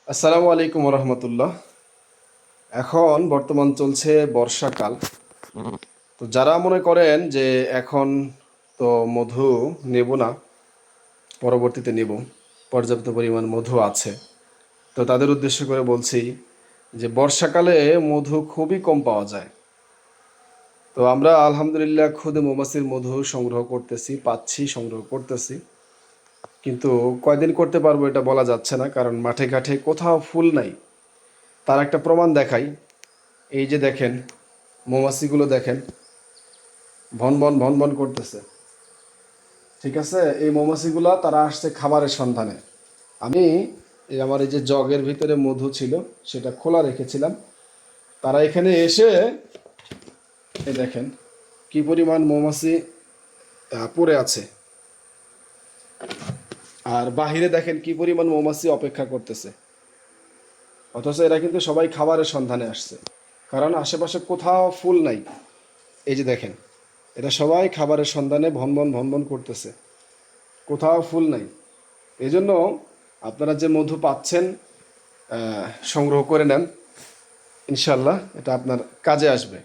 আসসালামু আলাইকুম রহমতুল্লাহ। এখন বর্তমান চলছে বর্ষাকাল। তো যারা মনে করেন যে এখন তো মধু নেব না, পরবর্তীতে নেব, পর্যাপ্ত পরিমাণ মধু আছে, তো তাদের উদ্দেশ্য করে বলছি যে বর্ষাকালে মধু খুবই কম পাওয়া যায়। তো আমরা আলহামদুলিল্লাহ খুদে মৌমাছির মধু সংগ্রহ করতেছি, পাচ্ছি, সংগ্রহ করতেছি, কিন্তু কয়দিন করতে পারবো এটা বলা যাচ্ছে না, কারণ মাঠে ঘাটে কোথাও ফুল নাই। তার একটা প্রমাণ দেখাই। এই যে দেখেন, মৌমাছিগুলো দেখেন, ভন ভন ভন ভন করতেছে। ঠিক আছে, এই মৌমাছিগুলা তারা আসছে খাবারের সন্ধানে। আমি আমার এই যে জগের ভিতরে মধু ছিল সেটা খোলা রেখেছিলাম, তারা এখানে এসে এই দেখেন কি পরিমাণ মৌমাছি পড়ে আছে। আর বাহিরে দেখেন কি পরিমাণ মৌমাছি অপেক্ষা করতেছে। অথচ এরা কিন্তু সবাই খাবারের সন্ধানে আসছে, কারণ আশেপাশে কোথাও ফুল নাই। এই যে দেখেন, এরা সবাই খাবারের সন্ধানে ভনভন ভনভন করতেছে, কোথাও ফুল নাই। এই জন্য আপনারা যে মধু পাচ্ছেন, সংগ্রহ করে নেন, ইনশাল্লাহ এটা আপনার কাজে আসবে।